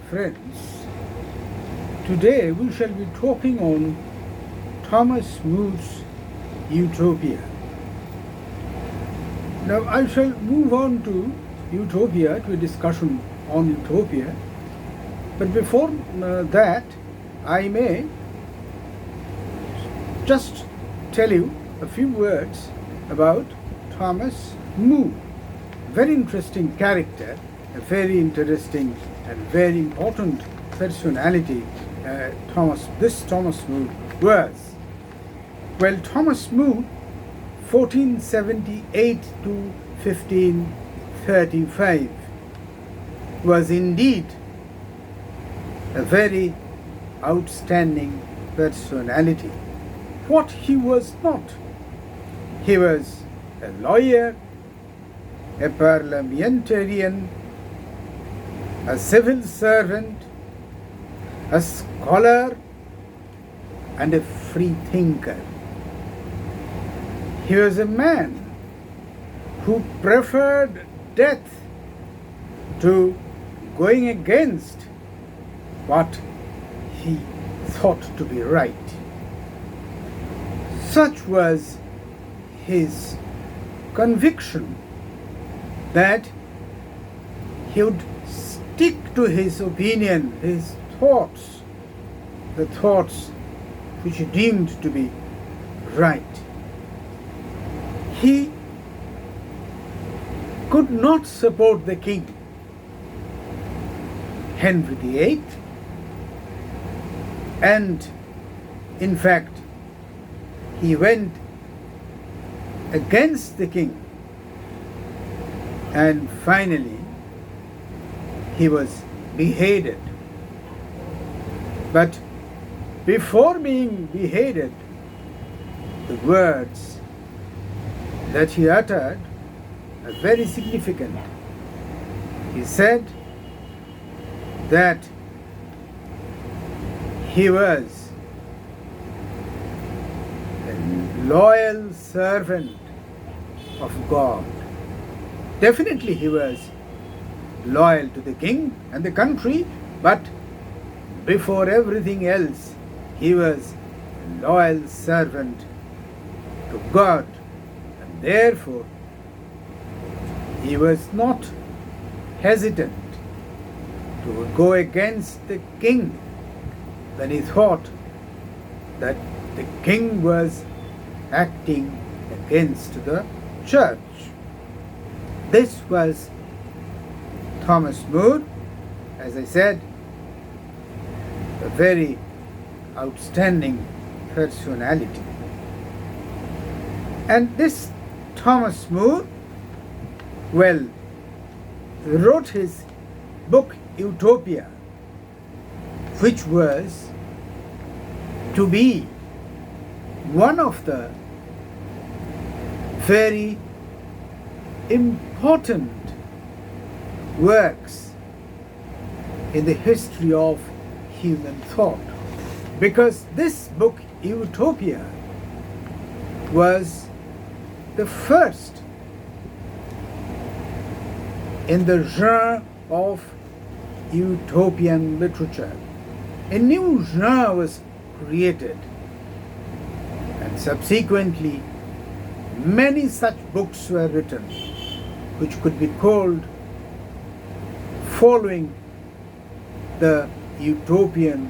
friends, today we shall be talking on Thomas More's Utopia. Now I shall move on to Utopia, to a discussion on Utopia, but before that I may just tell you a few words about Thomas More. Very interesting character, a very interesting and very important personality Thomas More was. Well, Thomas More, 1478 to 1535, was indeed a very outstanding personality. What he was not? He was a lawyer, a parliamentarian, a civil servant, a scholar, and a free thinker. He was a man who preferred death to going against what he thought to be right. Such was his conviction that he would stick to his opinion, his thoughts, the thoughts which he deemed to be right. He could not support the king, Henry VIII, and in fact he went against the king, and finally he was beheaded. But before being beheaded, the words that he uttered are very significant. He said that he was a loyal servant of God. Definitely he was loyal to the king and the country, but before everything else, he was a loyal servant to God, and therefore he was not hesitant to go against the king when he thought that the king was acting against the church. This was Thomas More, as I said, a very outstanding personality. And this Thomas More, well, wrote his book Utopia, which was to be one of the very important works in the history of human thought, because this book Utopia was the first in the genre of utopian literature. A new genre was created, and subsequently many such books were written which could be called following the utopian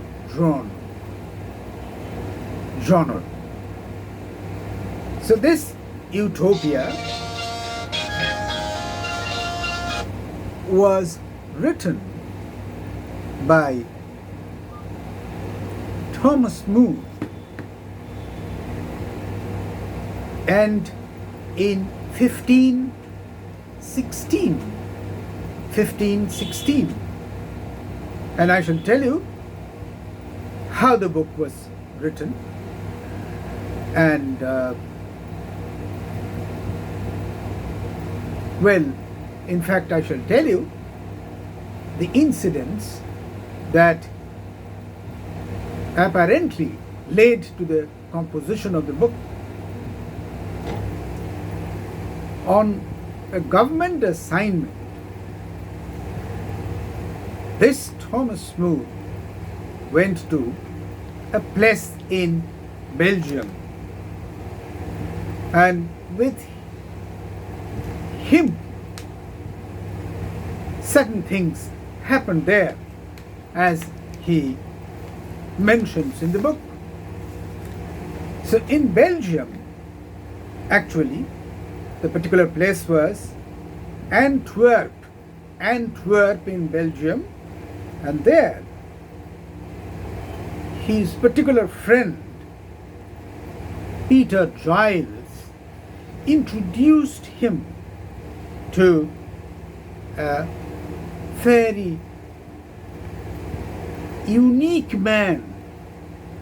genre. So this Utopia was written by Thomas More, and in 1516, and I shall tell you how the book was written, and well, in fact I shall tell you the incidents that apparently led to the composition of the book. On a government assignment, this Thomas More went to a place in Belgium, and with him certain things happened there, as he mentions in the book. So in Belgium, actually, the particular place was Antwerp in Belgium, and there his particular friend Peter Giles introduced him to a very unique man,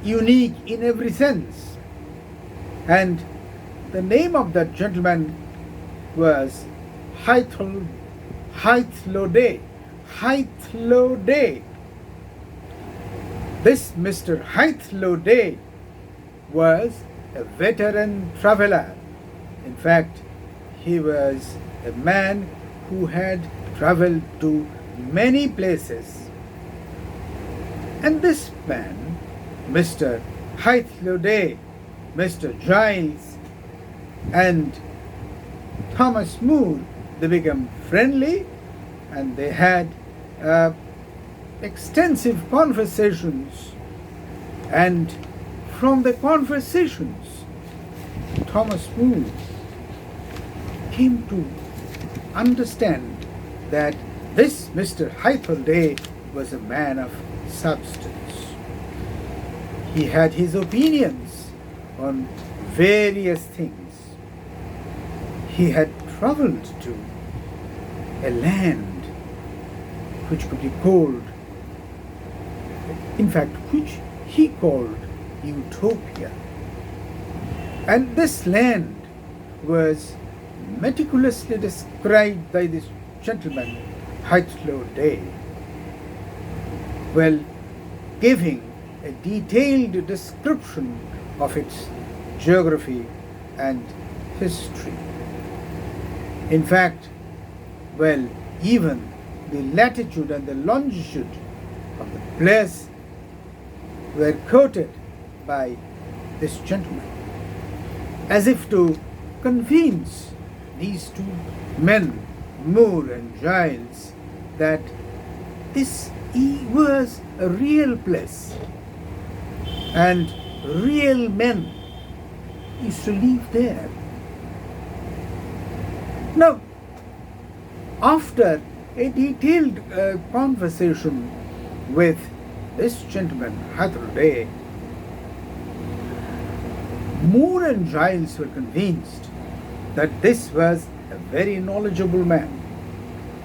unique in every sense, and the name of that gentleman was Hythlode. This Mr. Hythlode was a veteran traveler. In fact, he was a man who had traveled to many places. And this man, Mr. Hythlode, Mr. Giles, and Thomas More, they became friendly, and they had extensive conversations. And from the conversations, Thomas More came to understand that this Mr. Hythlode was a man of substance. He had his opinions on various things. He had traveled to a land which could be called, in fact, which he called Utopia. And this land was meticulously described by this gentleman, Hythlode, well, giving a detailed description of its geography and history. In fact, well, even the latitude and the longitude of the place were quoted by this gentleman, as if to convince these two men, More and Giles, that this was a real place and real men used to live there. Now, after a detailed conversation with this gentleman, Hythlode, More and Giles were convinced that this was a very knowledgeable man,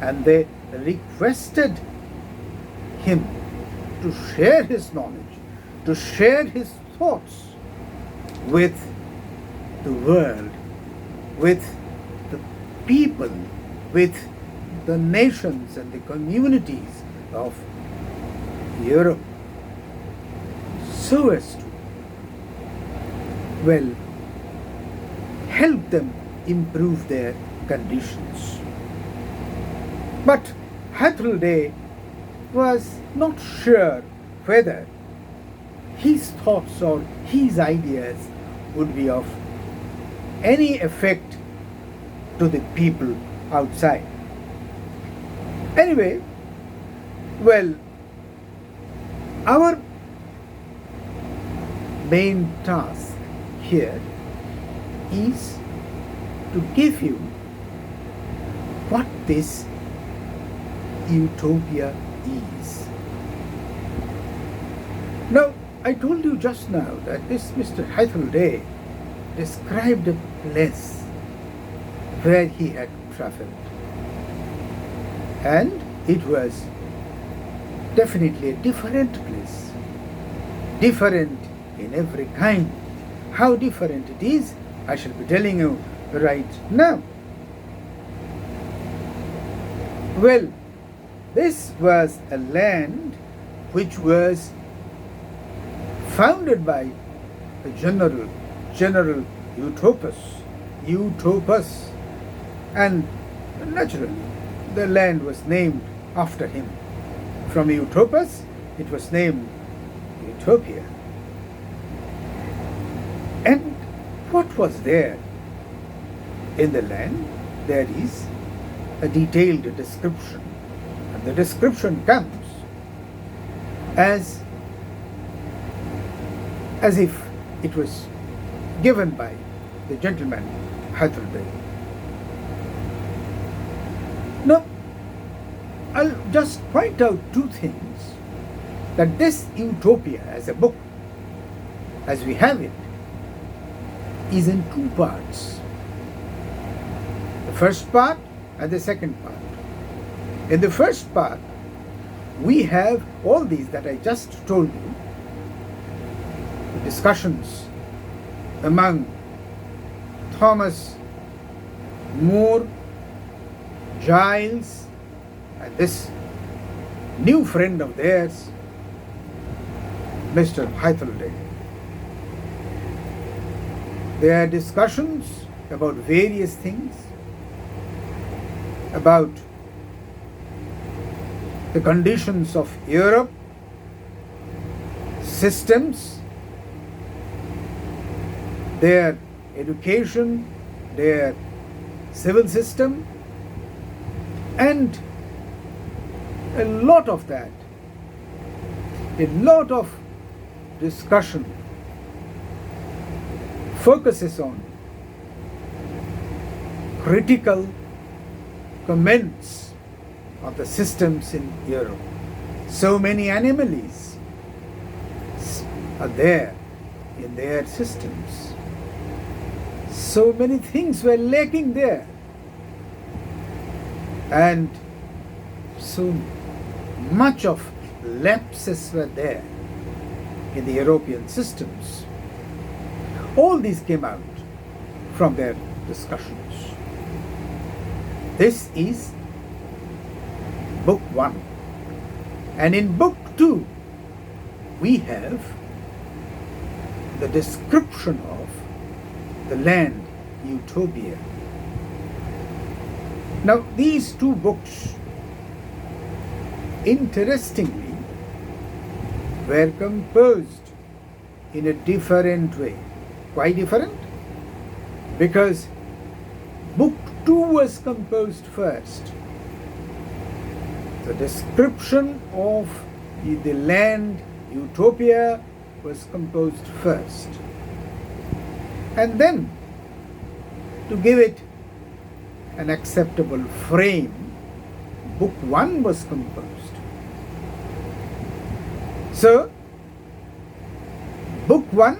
and they requested him to share his knowledge, to share his thoughts with the world, with the people, with the nations and the communities of Europe, so as to, well, help them improve their conditions. But Hythlode was not sure whether his thoughts or his ideas would be of any effect to the people outside. Anyway, well, our main task here is to give you what this utopia is. Now, I told you just now that this Mr. Hythlode described a place where he had traveled, and it was definitely a different place, different in every kind. How different it is, I shall be telling you right now. Well, this was a land which was founded by a general Utopus, and naturally the land was named after him From Utopus, it was named Utopia. And what was there in the land? There is a detailed description. And the description comes as if it was given by the gentleman Hathaway. Now, I'll just point out two things. That this Utopia as a book, as we have it, is in two parts. The first part and the second part. In the first part, we have all these that I just told you, the discussions among Thomas More, Giles, and this new friend of theirs, Mr. Hythloday. There are discussions about various things, about the conditions of Europe, systems, their education, their civil system, and a lot of that, a lot of discussion focuses on critical comments of the systems in Europe. So many anomalies are there in their systems. So many things were lacking there. And so much of lapses were there in the European systems. All these came out from their discussions. This is book 1. And in book 2, we have the description of the land Utopia. Now, these two books, interestingly, were composed in a different way. Why different? Because book 2 was composed first. The description of the land Utopia was composed first. And then, to give it an acceptable frame, book 1 was composed. So, book 1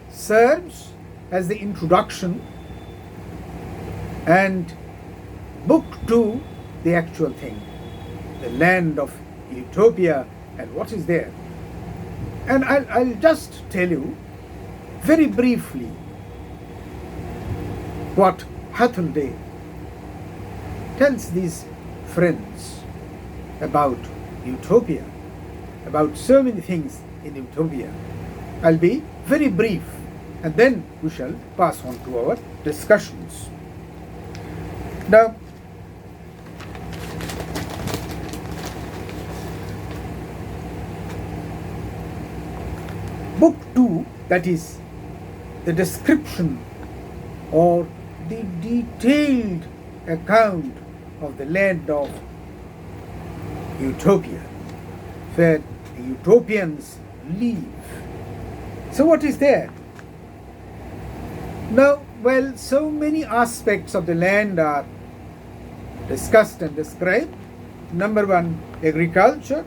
serves as the introduction, and book 2 the actual thing, the land of Utopia and what is there. And I'll just tell you very briefly what Hathaway tells these friends about Utopia, about so many things in Utopia. I'll be very brief, and then we shall pass on to our discussions. Now, book 2, that is the description or the detailed account of the land of Utopia, where the Utopians live. So what is there? Now, well, so many aspects of the land are discussed and described. Number 1, agriculture.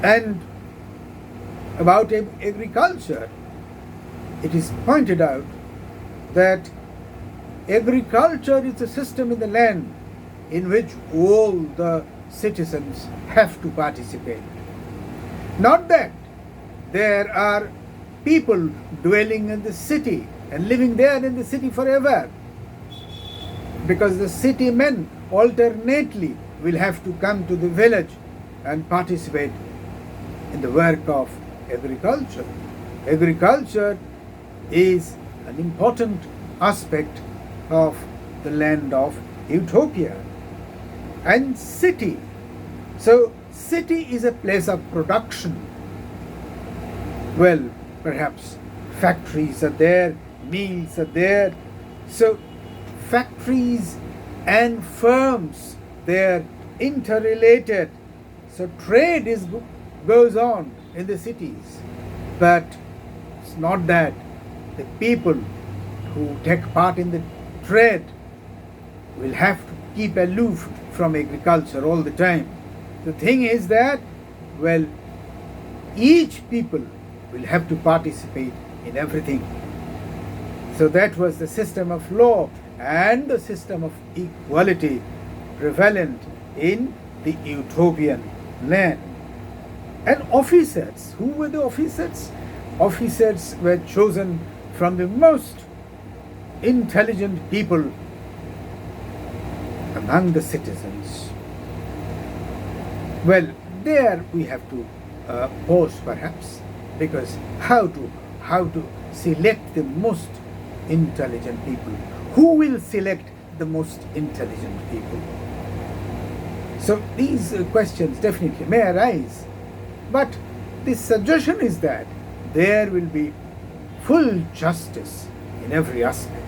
And about agriculture, it is pointed out that agriculture is a system in the land in which all the citizens have to participate. Not that there are people dwelling in the city and living there in the city forever, because the city men alternately will have to come to the village and participate in the work of agriculture. Agriculture is an important aspect of the land of Utopia. And city. So city is a place of production. Well, perhaps factories are there, mills are there. So factories and firms, they are interrelated. So trade goes on in the cities. But it's not that the people who take part in the trade will have to keep aloof from agriculture all the time. The thing is that, well, each people will have to participate in everything. So that was the system of law and the system of equality prevalent in the utopian land. And officers, who were the officers? Officers were chosen from the most intelligent people among the citizens. Well, there we have to pause perhaps, because how to select the most intelligent people? Who will select the most intelligent people? So these questions definitely may arise, but the suggestion is that there will be full justice in every aspect.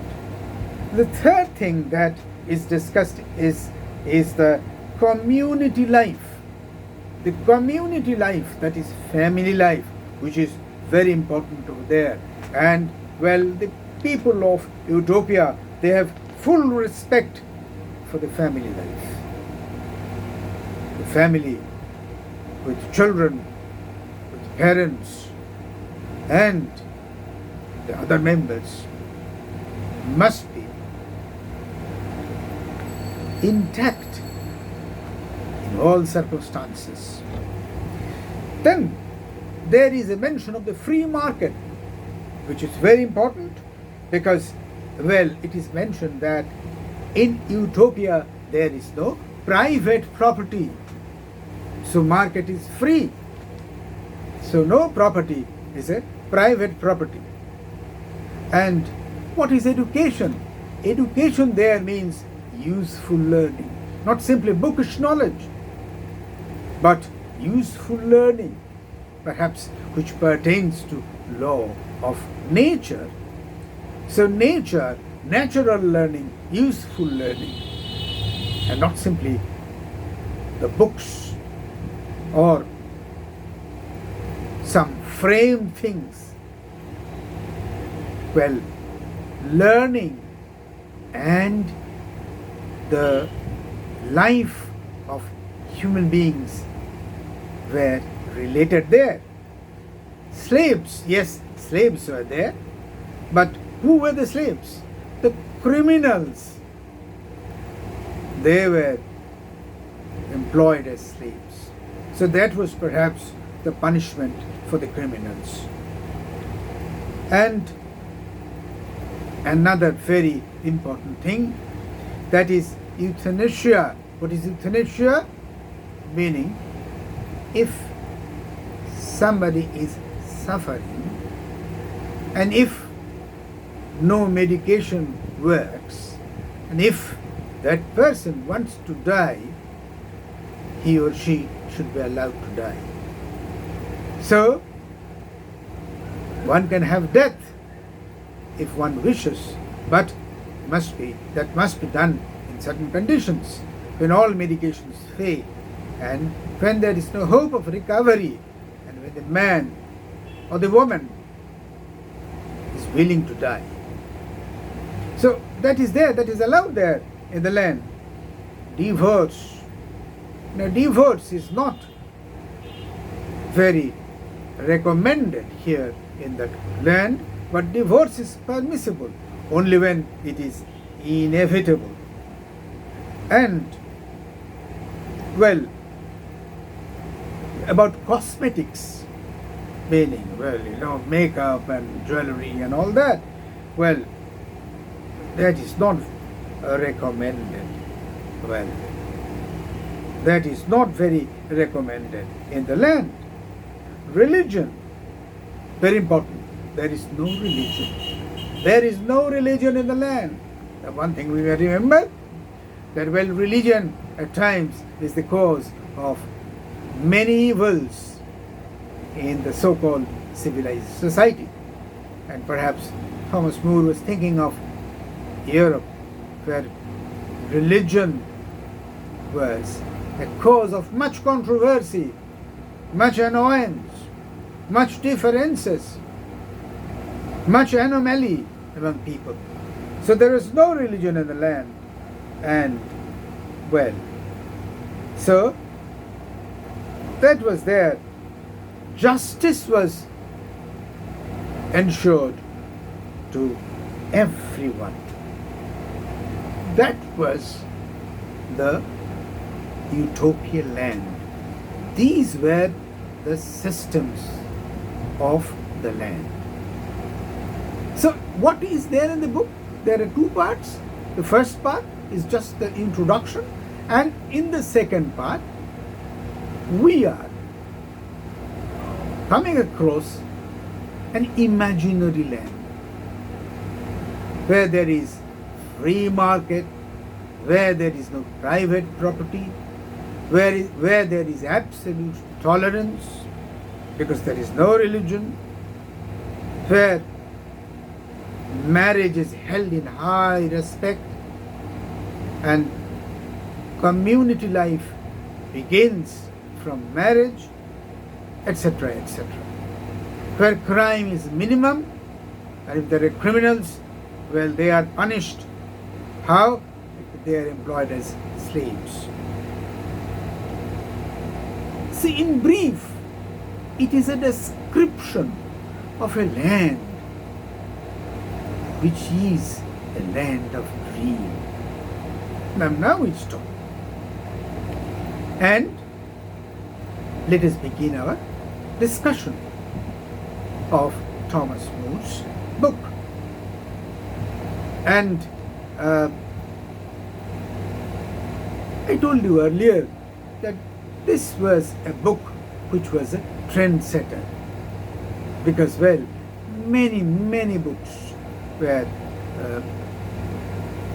The third thing that is discussed is the community life. The community life, that is family life, which is very important over there. And well, the people of Utopia, they have full respect for the family life. The family with children, with parents, and the other members must be intact in all circumstances. Then there is a mention of the free market, which is very important, because, well, it is mentioned that in Utopia there is no private property. So market is free. So no property is a private property. And what is education? Education there means useful learning, not simply bookish knowledge, but useful learning, perhaps which pertains to law of nature. So nature, natural learning, useful learning, and not simply the books or some framed things. Well, learning and the life of human beings were related there. Slaves, yes, slaves were there, but who were the slaves? The criminals. They were employed as slaves. So that was perhaps the punishment for the criminals. And another very important thing, that is euthanasia. What is euthanasia? Meaning, if somebody is suffering and if no medication works, and if that person wants to die, he or she should be allowed to die. So, one can have death if one wishes, but that must be done in certain conditions, when all medications fail, and when there is no hope of recovery, and when the man or the woman is willing to die. So that is there, that is allowed there in the land. Divorce. Now divorce is not very recommended here in that land, but divorce is permissible only when it is inevitable. And, well, about cosmetics, meaning, well, makeup and jewelry and all that, well, that is not recommended. Well, that is not very recommended in the land. Religion, very important. There is no religion. There is no religion in the land. The one thing we may remember, that, well, religion at times is the cause of many evils in the so-called civilized society. And perhaps Thomas More was thinking of Europe, where religion was a cause of much controversy, much annoyance, much differences, much anomaly among people. So there is no religion in the land, and well, so that was there. Justice was ensured to everyone. That was the Utopia land. These were the systems of the land. So what is there in the book? There are two parts. The first part is just the introduction, and in the second part we are coming across an imaginary land where there is free market, where there is no private property, where there is absolute tolerance because there is no religion, where marriage is held in high respect and community life begins from marriage, etc., etc. Where crime is minimum, and if there are criminals, well, they are punished. How? They are employed as slaves. See, in brief, it is a description of a land which is a land of dream. Now it's talk. And let us begin our discussion of Thomas More's book. And I told you earlier that this was a book which was a trendsetter because, well, many books were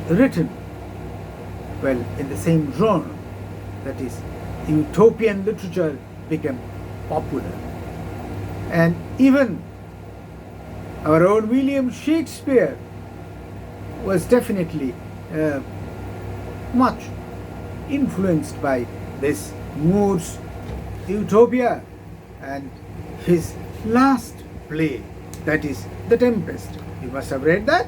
written, well, in the same genre, that is, utopian literature became popular. And even our own William Shakespeare was definitely much influenced by this More's Utopia, and his last play, that is The Tempest. You must have read that.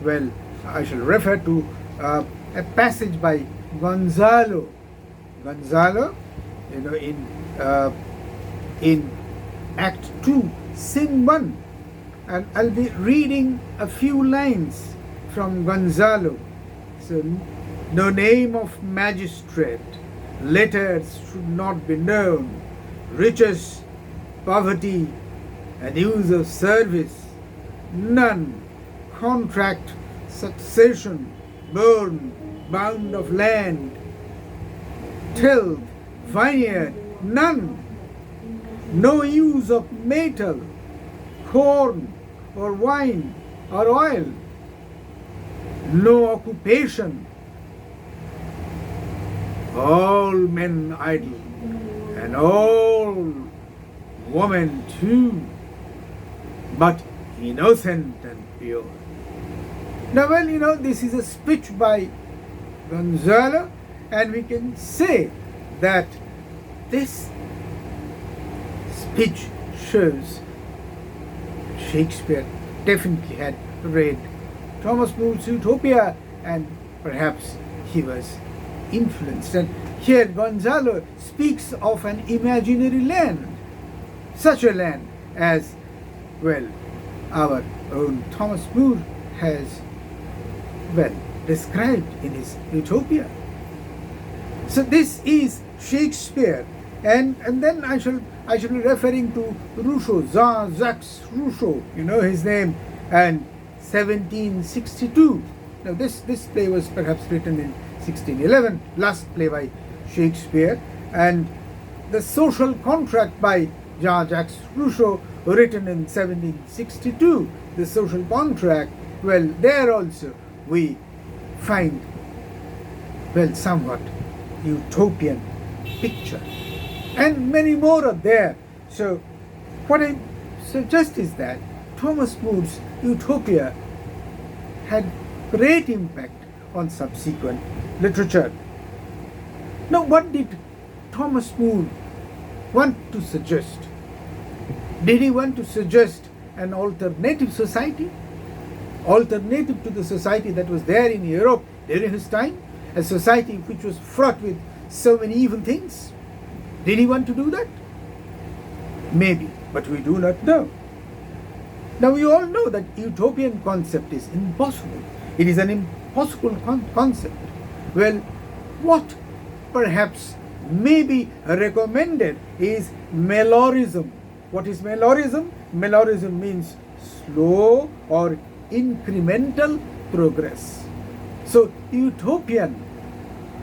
Well, I shall refer to a passage by Gonzalo. Gonzalo, you know, in Act 2, Scene 1, and I'll be reading a few lines from Gonzalo. So, no name of magistrate, letters should not be known, riches, poverty, and use of service, none, contract, succession, born, bound of land, till, vineyard, none, no use of metal, corn, or wine, or oil, no occupation, all men idle, and all women too, but innocent and pure. Now, well, you know, this is a speech by Gonzalo, and we can say that this speech shows Shakespeare definitely had read Thomas More's Utopia, and perhaps he was influenced. And here Gonzalo speaks of an imaginary land, such a land as, well, our own Thomas More has, well, described in his Utopia. So this is Shakespeare, and then I shall be referring to Rousseau, Jean-Jacques Rousseau, you know his name, and 1762. Now this play was perhaps written in 1611, last play by Shakespeare, and the Social Contract by Jean-Jacques Rousseau, written in 1762. The Social Contract, well, there also we find, well, somewhat utopian picture. and many more are there. So what I suggest is that Thomas More's Utopia had great impact on subsequent literature. Now, what did Thomas More want to suggest? Did he want to suggest an alternative society? Alternative to the society that was there in Europe during his time? A society which was fraught with so many evil things? Did he want to do that? Maybe, but we do not know. Now we all know that utopian concept is impossible. It is an impossible concept. Well, what perhaps may be recommended is Mailorism. What is Mailorism? Mailorism means slow or incremental progress. So utopian,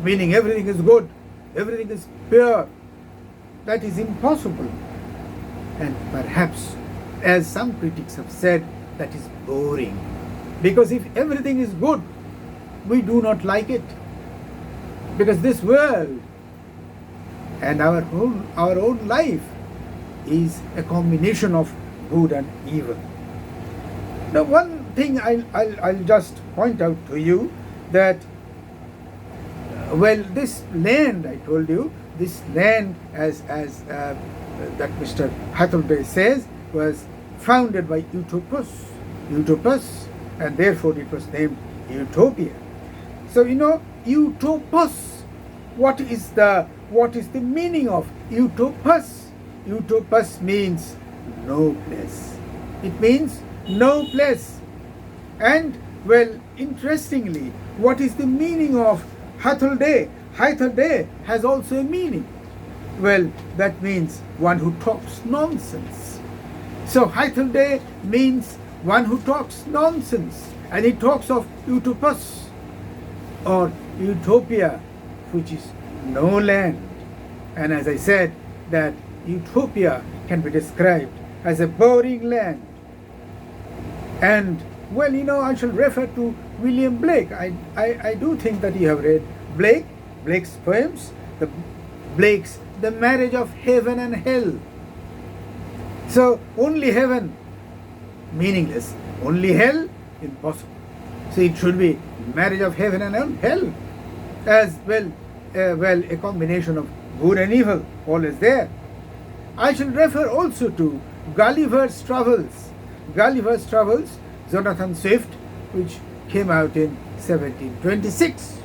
meaning everything is good, everything is pure, that is impossible. And perhaps, as some critics have said, that is boring. Because if everything is good, we do not like it. Because this world and our own life is a combination of good and evil. Now, one thing I'll just point out to you that, well, this land, I told you, this land, as that Mr. Hathaway says, was founded by Utopus, and therefore it was named Utopia. So Utopus. What is the meaning of Utopus? Utopus means no place. It means no place. And well, interestingly, what is the meaning of Hathaway? Hathaway has also a meaning. Well, that means one who talks nonsense. So Hathaway means one who talks nonsense, and he talks of Utopus or Utopia, which is no land. And as I said, that Utopia can be described as a boring land. And well, I shall refer to William Blake. I do think that you have read Blake's poems, Blake's The Marriage of Heaven and Hell. So only heaven, meaningless. Only hell, impossible. So it should be marriage of heaven and hell, as well. A combination of good and evil, all is there. I shall refer also to Gulliver's Travels. Gulliver's Travels, Jonathan Swift, which came out in 1726.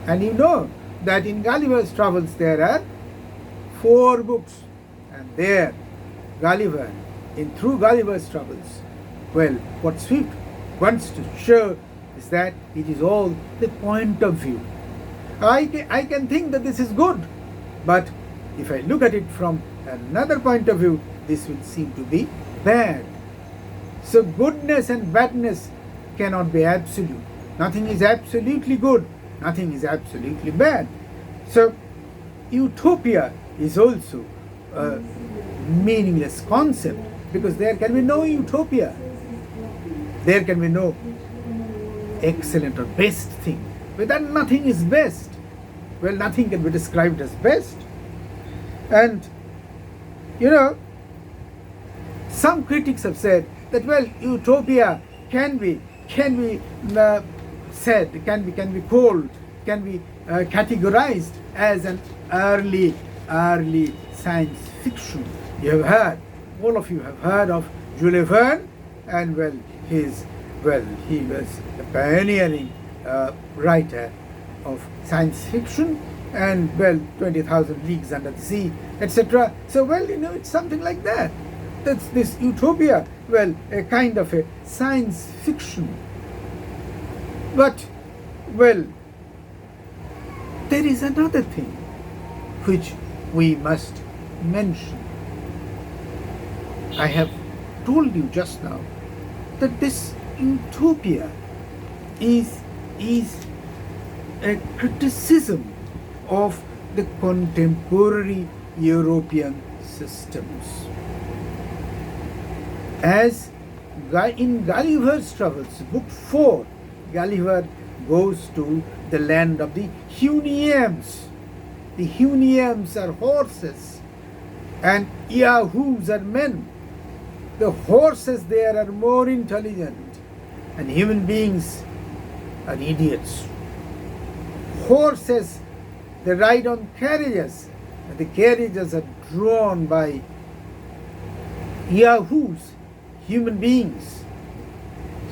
And you know that in Gulliver's Travels there are 4 books, and there Gulliver, through Gulliver's Travels, well, what Swift wants to show is that it is all the point of view. I can think that this is good, but if I look at it from another point of view, this will seem to be bad. So goodness and badness cannot be absolute. Nothing is absolutely good, nothing is absolutely bad. So utopia is also a meaningless concept, because there can be no utopia. There can be no excellent or best thing. Without nothing is best. Well, nothing can be described as best. And some critics have said that, well, utopia can be said, can be called, can be categorized as an early science fiction. You have heard, all of you have heard of Jules Verne, and he was a pioneering writer of science fiction, and 20,000 Leagues Under the Sea, etc. So it's something like that. That's this utopia, a kind of a science fiction. But there is another thing which we must mention. I have told you just now that this utopia is a criticism of the contemporary European systems. As in Gulliver's Travels, book 4, Gulliver goes to the land of the Huenians. The Huenians are horses, and yahoos are men. The horses there are more intelligent, and human beings are idiots. Horses, they ride on carriages, and the carriages are drawn by yahoos, human beings.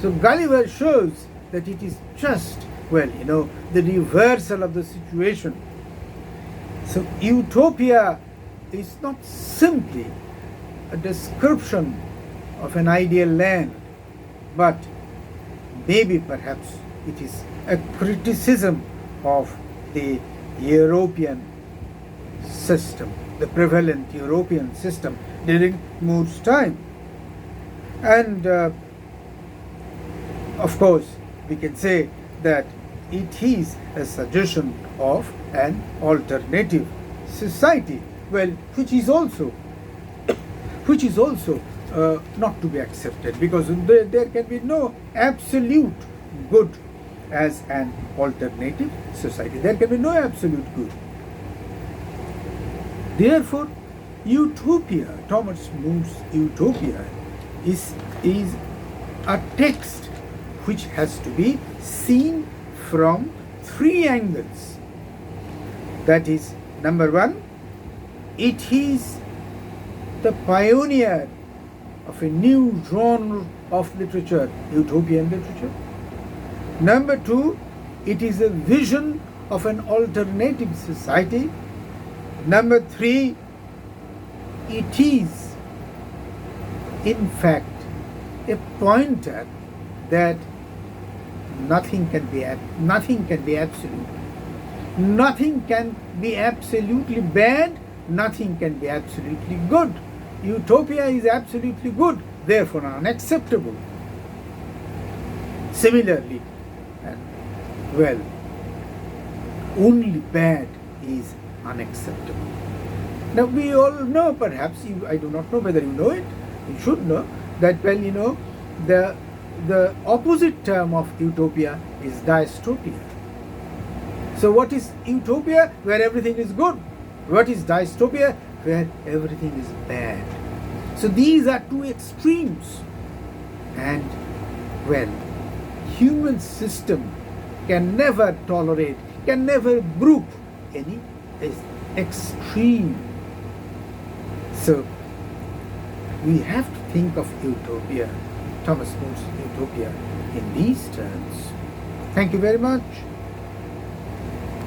So Gulliver shows that it is just, the reversal of the situation. So Utopia is not simply a description of an ideal land, but maybe perhaps it is a criticism of the European system, the prevalent European system during More's time. And of course, we can say that it is a suggestion of an alternative society, which is also not to be accepted, because there can be no absolute good as an alternative society. There can be no absolute good. Therefore, Utopia, Thomas More's Utopia, is a text which has to be seen from three angles. That is, number one, it is the pioneer of a new genre of literature, utopian literature. Number two, it is a vision of an alternative society. Number three, it is in fact a pointer that nothing can be absolute. Nothing can be absolutely bad, nothing can be absolutely good. Utopia is absolutely good, therefore unacceptable. Similarly, only bad is unacceptable. Now we all know, perhaps, I do not know whether you know it, you should know, that the opposite term of utopia is dystopia. So what is utopia? Where everything is good. What is dystopia? Where everything is bad. So these are two extremes. And human system can never tolerate, can never brook any extreme. So we have to think of utopia, Thomas More's Utopia, in these terms. Thank you very much.